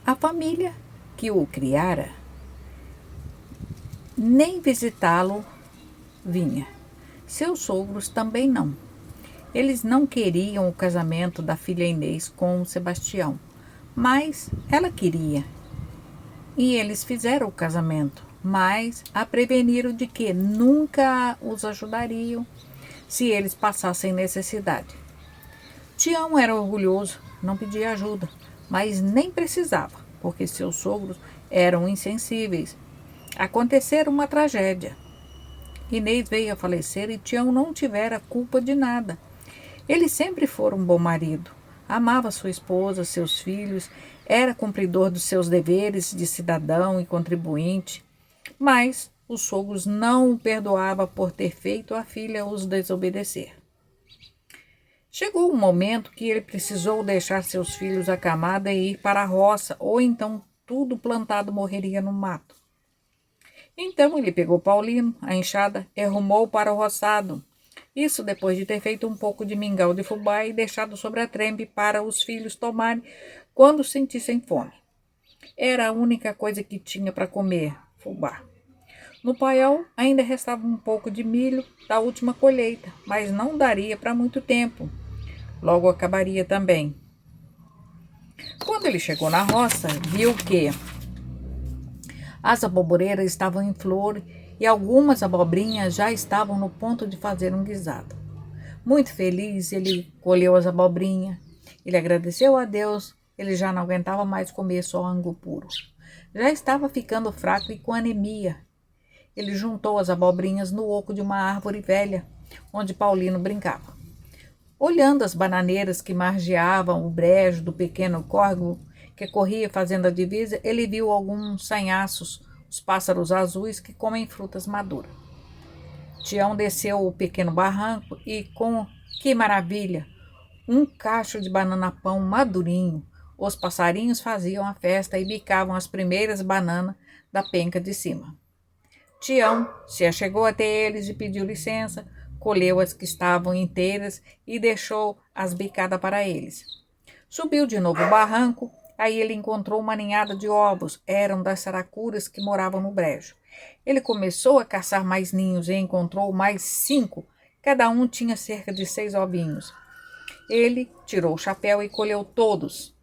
A família que o criara nem visitá-lo vinha. Seus sogros também não. Eles não queriam o casamento da filha Inês com o Sebastião, mas ela queria. E eles fizeram o casamento, mas a preveniram de que nunca os ajudariam se eles passassem necessidade. Tião era orgulhoso, não pedia ajuda, mas nem precisava, porque seus sogros eram insensíveis. Acontecera uma tragédia. Inês veio a falecer e Tião não tivera culpa de nada. Ele sempre foi um bom marido, amava sua esposa, seus filhos, era cumpridor dos seus deveres de cidadão e contribuinte, mas os sogros não o perdoavam por ter feito a filha os desobedecer. Chegou um momento que ele precisou deixar seus filhos à camada e ir para a roça, ou então tudo plantado morreria no mato. Então ele pegou Paulino, a enxada, e rumou para o roçado. Isso depois de ter feito um pouco de mingau de fubá e deixado sobre a trempe para os filhos tomarem quando sentissem fome. Era a única coisa que tinha para comer, fubá. No paiol ainda restava um pouco de milho da última colheita, mas não daria para muito tempo. Logo acabaria também. Quando ele chegou na roça, viu que as aboboreiras estavam em flor e algumas abobrinhas já estavam no ponto de fazer um guisado. Muito feliz, ele colheu as abobrinhas. Ele agradeceu a Deus, ele já não aguentava mais comer só angu puro. Já estava ficando fraco e com anemia. Ele juntou as abobrinhas no oco de uma árvore velha, onde Paulino brincava. Olhando as bananeiras que margeavam o brejo do pequeno córrego que corria fazendo a divisa, ele viu alguns sanhaços, os pássaros azuis que comem frutas maduras. Tião desceu o pequeno barranco e, que maravilha, um cacho de banana-pão madurinho. Os passarinhos faziam a festa e bicavam as primeiras bananas da penca de cima. Tião se achegou até eles e pediu licença, colheu as que estavam inteiras e deixou as bicadas para eles. Subiu de novo o barranco, aí ele encontrou uma ninhada de ovos, eram das saracuras que moravam no brejo. Ele começou a caçar mais ninhos e encontrou mais 5, cada um tinha cerca de 6 ovinhos. Ele tirou o chapéu e colheu todos.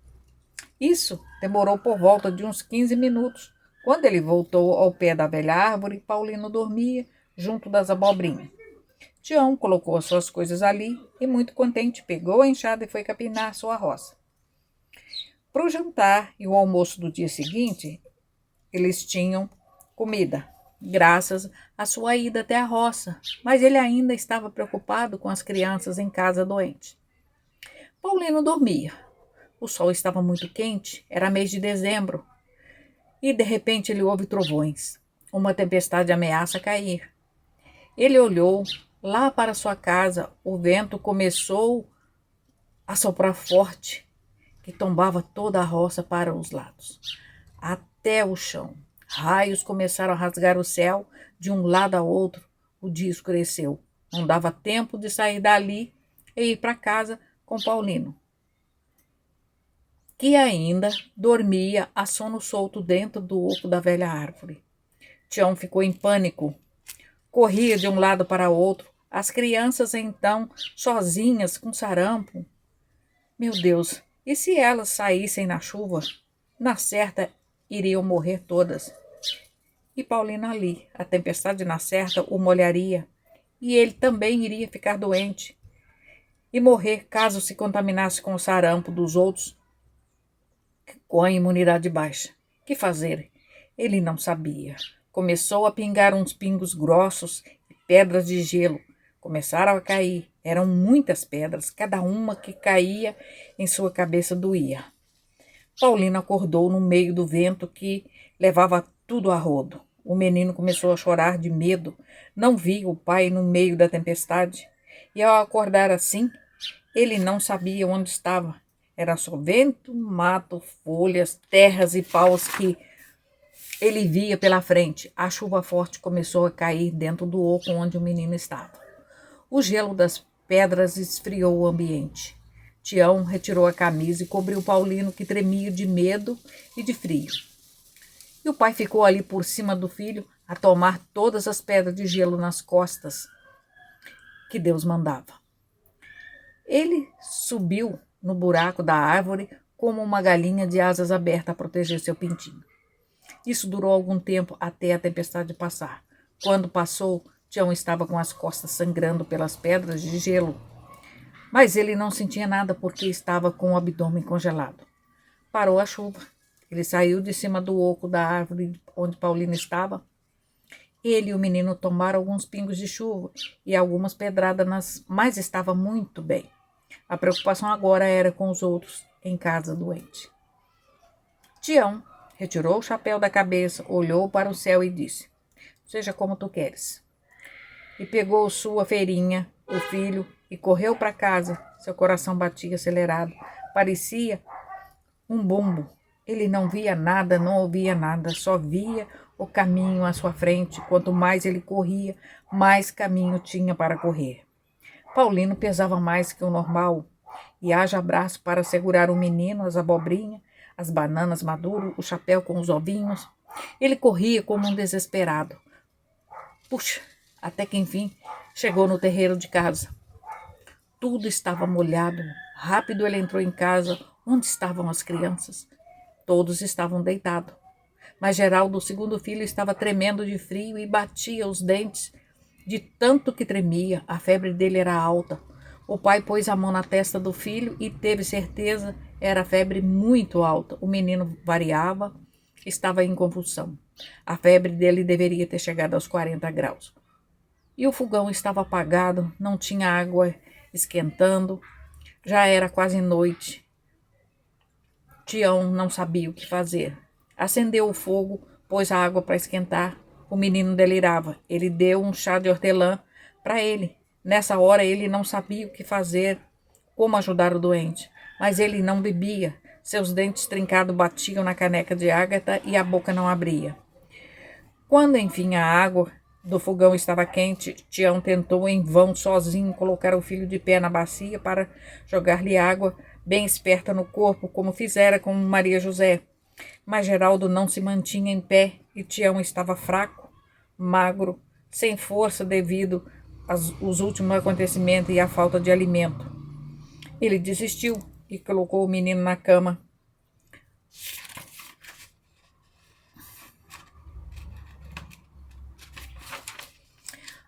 Isso demorou por volta de uns 15 minutos. Quando ele voltou ao pé da velha árvore, Paulino dormia junto das abobrinhas. Tião colocou as suas coisas ali e, muito contente, pegou a enxada e foi capinar sua roça. Para o jantar e o almoço do dia seguinte, eles tinham comida, graças à sua ida até a roça, mas ele ainda estava preocupado com as crianças em casa doentes. Paulino dormia. O sol estava muito quente, era mês de dezembro, e de repente ele ouve trovões. Uma tempestade ameaça cair. Ele olhou lá para sua casa, o vento começou a soprar forte, que tombava toda a roça para os lados, até o chão. Raios começaram a rasgar o céu de um lado a outro. O dia escureceu. Não dava tempo de sair dali e ir para casa com Paulino, que ainda dormia a sono solto dentro do oco da velha árvore. Tião ficou em pânico. Corria de um lado para outro. As crianças, então, sozinhas, com sarampo. Meu Deus, e se elas saíssem na chuva? Na certa, iriam morrer todas. E Paulino ali, a tempestade na certa o molharia. E ele também iria ficar doente e morrer caso se contaminasse com o sarampo dos outros com a imunidade baixa. Que fazer? Ele não sabia. Começou a pingar uns pingos grossos e pedras de gelo. Começaram a cair. Eram muitas pedras, cada uma que caía em sua cabeça doía. Paulino acordou no meio do vento que levava tudo a rodo. O menino começou a chorar de medo. Não via o pai no meio da tempestade. E ao acordar assim, ele não sabia onde estava. Era só vento, mato, folhas, terras e paus que ele via pela frente. A chuva forte começou a cair dentro do oco onde o menino estava. O gelo das pedras esfriou o ambiente. Tião retirou a camisa e cobriu Paulino, que tremia de medo e de frio. E o pai ficou ali por cima do filho a tomar todas as pedras de gelo nas costas que Deus mandava. Ele subiu no buraco da árvore como uma galinha de asas abertas a proteger seu pintinho. Isso durou algum tempo até a tempestade passar. Quando passou, Tião estava com as costas sangrando pelas pedras de gelo, mas ele não sentia nada porque estava com o abdômen congelado. Parou a chuva. Ele saiu de cima do oco da árvore onde Paulino estava. Ele e o menino tomaram alguns pingos de chuva e algumas pedradas, mas estava muito bem. A preocupação agora era com os outros em casa doente. Tião retirou o chapéu da cabeça, olhou para o céu e disse: seja como tu queres. E pegou sua feirinha, o filho, e correu para casa. Seu coração batia acelerado. Parecia um bumbo. Ele não via nada, não ouvia nada, só via o caminho à sua frente. Quanto mais ele corria, mais caminho tinha para correr. Paulino pesava mais que o normal, e haja braço para segurar o menino, as abobrinhas, as bananas maduras, o chapéu com os ovinhos. Ele corria como um desesperado. Puxa, até que enfim chegou no terreiro de casa. Tudo estava molhado. Rápido ele entrou em casa. Onde estavam as crianças? Todos estavam deitados. Mas Geraldo, o segundo filho, estava tremendo de frio e batia os dentes de tanto que tremia. A febre dele era alta. O pai pôs a mão na testa do filho e teve certeza, era a febre muito alta. O menino variava, estava em convulsão. A febre dele deveria ter chegado aos 40 graus. E o fogão estava apagado, não tinha água esquentando. Já era quase noite. Tião não sabia o que fazer. Acendeu o fogo, pôs a água para esquentar. O menino delirava. Ele deu um chá de hortelã para ele. Nessa hora ele não sabia o que fazer, como ajudar o doente. Mas ele não bebia. Seus dentes trincados batiam na caneca de ágata e a boca não abria. Quando enfim a água do fogão estava quente, Tião tentou em vão sozinho colocar o filho de pé na bacia para jogar-lhe água bem esperta no corpo, como fizera com Maria José. Mas Geraldo não se mantinha em pé e Tião estava fraco, magro, sem força devido aos últimos acontecimentos e à falta de alimento. Ele desistiu e colocou o menino na cama.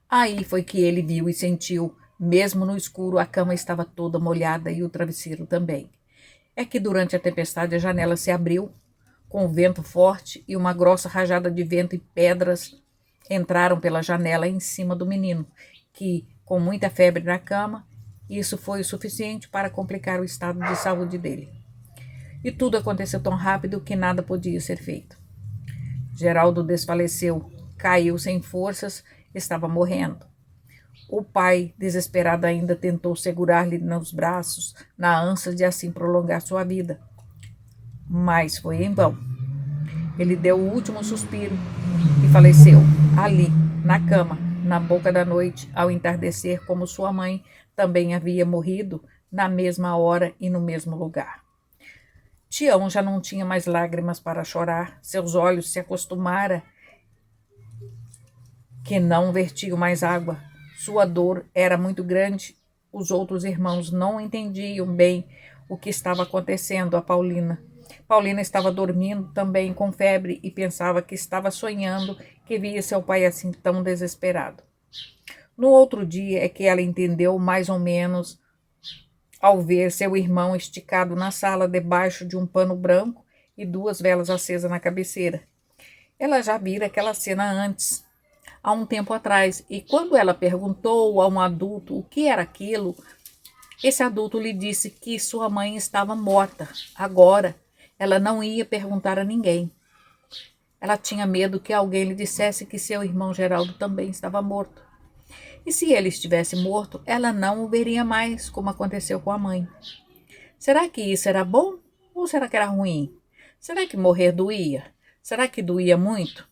Aí foi que ele viu e sentiu, mesmo no escuro, a cama estava toda molhada e o travesseiro também. É que durante a tempestade a janela se abriu, com o vento forte e uma grossa rajada de vento e pedras entraram pela janela em cima do menino, que, com muita febre na cama, isso foi o suficiente para complicar o estado de saúde dele. E tudo aconteceu tão rápido que nada podia ser feito. Geraldo desfaleceu, caiu sem forças, estava morrendo. O pai, desesperado ainda, tentou segurar-lhe nos braços, na ânsia de assim prolongar sua vida. Mas foi em vão. Ele deu o último suspiro e faleceu, ali, na cama, na boca da noite, ao entardecer, como sua mãe também havia morrido, na mesma hora e no mesmo lugar. Tião já não tinha mais lágrimas para chorar, seus olhos se acostumaram que não vertiam mais água. Sua dor era muito grande. Os outros irmãos não entendiam bem o que estava acontecendo a Paulina. Paulina estava dormindo também com febre e pensava que estava sonhando, que via seu pai assim tão desesperado. No outro dia é que ela entendeu mais ou menos ao ver seu irmão esticado na sala debaixo de um pano branco e 2 velas acesas na cabeceira. Ela já vira aquela cena antes, há um tempo atrás, e quando ela perguntou a um adulto o que era aquilo, esse adulto lhe disse que sua mãe estava morta. Agora, ela não ia perguntar a ninguém. Ela tinha medo que alguém lhe dissesse que seu irmão Geraldo também estava morto. E se ele estivesse morto, ela não o veria mais, como aconteceu com a mãe. Será que isso era bom ou será que era ruim? Será que morrer doía? Será que doía muito?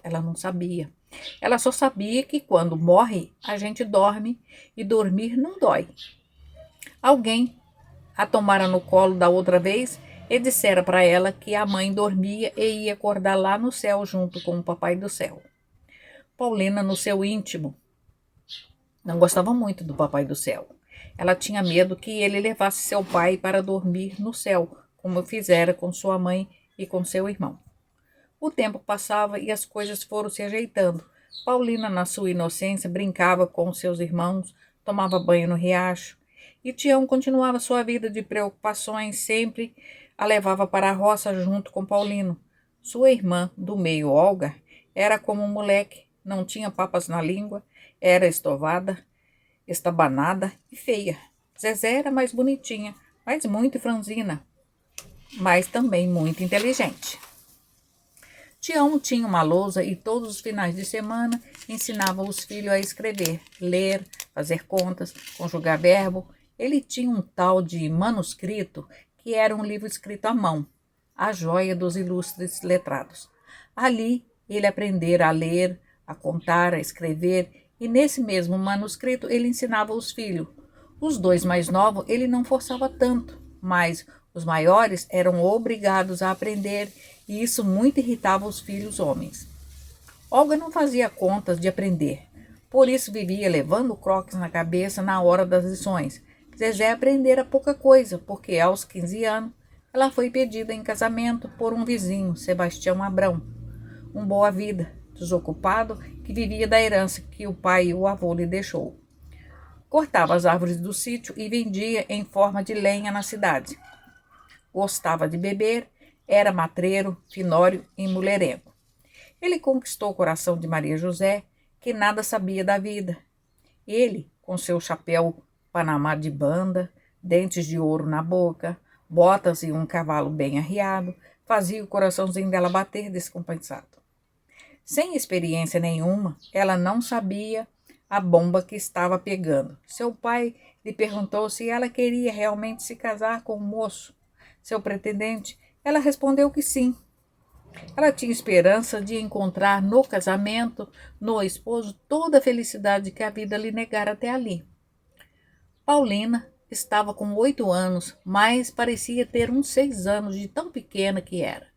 Ela não sabia. Ela só sabia que quando morre, a gente dorme e dormir não dói. Alguém a tomara no colo da outra vez e dissera para ela que a mãe dormia e ia acordar lá no céu junto com o papai do céu. Paulina, no seu íntimo, não gostava muito do papai do céu. Ela tinha medo que ele levasse seu pai para dormir no céu, como fizera com sua mãe e com seu irmão. O tempo passava e as coisas foram se ajeitando. Paulina, na sua inocência, brincava com seus irmãos, tomava banho no riacho. E Tião continuava sua vida de preocupações, sempre a levava para a roça junto com Paulino. Sua irmã, do meio, Olga, era como um moleque, não tinha papas na língua, era estovada, estabanada e feia. Zezé era mais bonitinha, mas muito franzina, mas também muito inteligente. Tião tinha uma lousa e todos os finais de semana ensinava os filhos a escrever, ler, fazer contas, conjugar verbo. Ele tinha um tal de manuscrito que era um livro escrito à mão, a joia dos ilustres letrados. Ali ele aprendera a ler, a contar, a escrever, e nesse mesmo manuscrito ele ensinava os filhos. Os dois mais novos ele não forçava tanto, mas os maiores eram obrigados a aprender, e isso muito irritava os filhos homens. Olga não fazia contas de aprender, por isso vivia levando croques na cabeça na hora das lições. Zezé aprendera pouca coisa, porque aos 15 anos ela foi pedida em casamento por um vizinho, Sebastião Abrão, um boa-vida, desocupado, que vivia da herança que o pai e o avô lhe deixou. Cortava as árvores do sítio e vendia em forma de lenha na cidade. Gostava de beber, era matreiro, finório e mulherengo. Ele conquistou o coração de Maria José, que nada sabia da vida. Ele, com seu chapéu panamá de banda, dentes de ouro na boca, botas e um cavalo bem arriado, fazia o coraçãozinho dela bater descompensado. Sem experiência nenhuma, ela não sabia a bomba que estava pegando. Seu pai lhe perguntou se ela queria realmente se casar com o moço, seu pretendente. Ela respondeu que sim. Ela tinha esperança de encontrar no casamento, no esposo, toda a felicidade que a vida lhe negara até ali. Paulina estava com 8 anos, mas parecia ter uns 6 anos de tão pequena que era.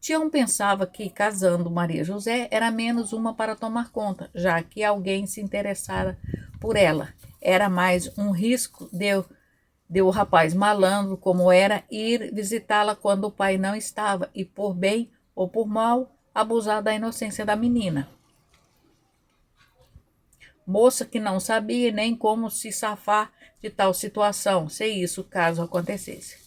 Tião pensava que, casando Maria José, era menos uma para tomar conta, já que alguém se interessara por ela. Era mais um risco de o rapaz malandro, como era, ir visitá-la quando o pai não estava e, por bem ou por mal, abusar da inocência da menina. Moça que não sabia nem como se safar de tal situação, se isso caso acontecesse.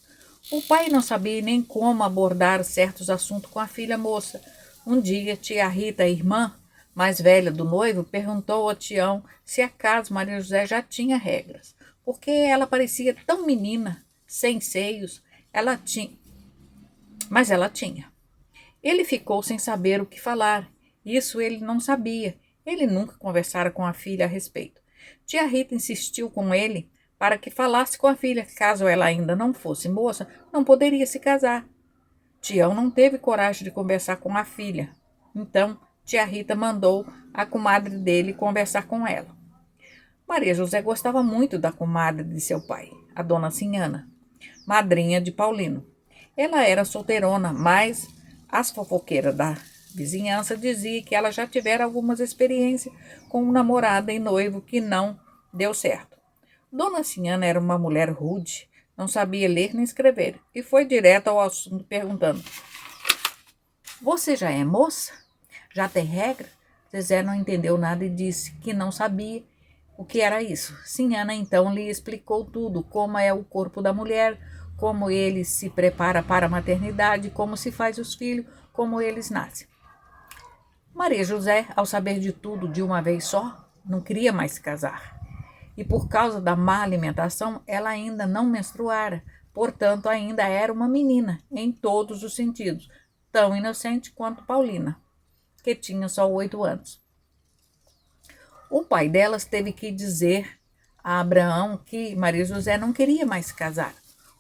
O pai não sabia nem como abordar certos assuntos com a filha moça. Um dia, tia Rita, a irmã mais velha do noivo, perguntou a Tião se acaso Maria José já tinha regras, porque ela parecia tão menina, sem seios, mas ela tinha. Ele ficou sem saber o que falar. Isso ele não sabia. Ele nunca conversara com a filha a respeito. Tia Rita insistiu com ele para que falasse com a filha. Caso ela ainda não fosse moça, não poderia se casar. Tião não teve coragem de conversar com a filha. Então, tia Rita mandou a comadre dele conversar com ela. Maria José gostava muito da comadre de seu pai, a dona Sinhana, madrinha de Paulino. Ela era solteirona, mas as fofoqueiras da vizinhança diziam que ela já tivera algumas experiências com um namorado e noivo que não deu certo. Dona Sinhana era uma mulher rude, não sabia ler nem escrever, e foi direto ao assunto perguntando: "Você já é moça? Já tem regra?" Zezé não entendeu nada e disse que não sabia o que era isso. Sinhana então lhe explicou tudo, como é o corpo da mulher, como ele se prepara para a maternidade, como se faz os filhos, como eles nascem. Maria José, ao saber de tudo de uma vez só, não queria mais se casar. E por causa da má alimentação, ela ainda não menstruara, portanto ainda era uma menina, em todos os sentidos, tão inocente quanto Paulina, que tinha só 8 anos. O pai delas teve que dizer a Abraão que Maria José não queria mais se casar.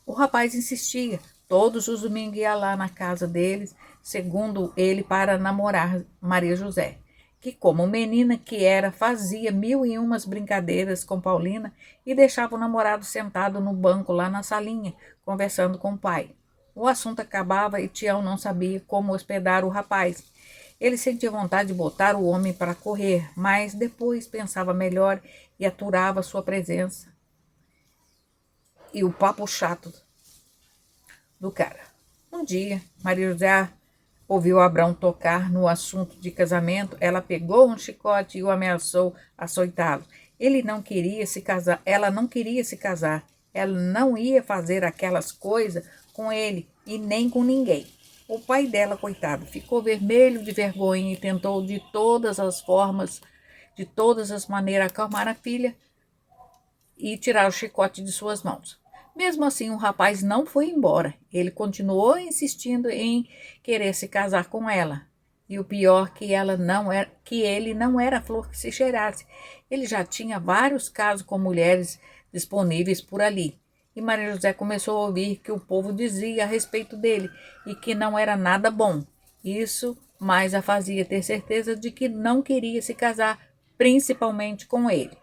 O rapaz insistia, todos os domingos ia lá na casa deles, segundo ele, para namorar Maria José. que, como menina que era, fazia 1001 brincadeiras com Paulina e deixava o namorado sentado no banco lá na salinha, conversando com o pai. O assunto acabava e Tião não sabia como hospedar o rapaz. Ele sentia vontade de botar o homem para correr, mas depois pensava melhor e aturava sua presença e o papo chato do cara. Um dia, Maria José ouviu Abrão tocar no assunto de casamento. Ela pegou um chicote e o ameaçou açoitá-lo. Ele não queria se casar, ela não queria se casar. Ela não ia fazer aquelas coisas com ele e nem com ninguém. O pai dela, coitado, ficou vermelho de vergonha e tentou de todas as formas, de todas as maneiras, acalmar a filha e tirar o chicote de suas mãos. Mesmo assim, o rapaz não foi embora. Ele continuou insistindo em querer se casar com ela. E o pior que ele não era flor que se cheirasse. Ele já tinha vários casos com mulheres disponíveis por ali. E Maria José começou a ouvir que o povo dizia a respeito dele e que não era nada bom. Isso mais a fazia ter certeza de que não queria se casar, principalmente com ele.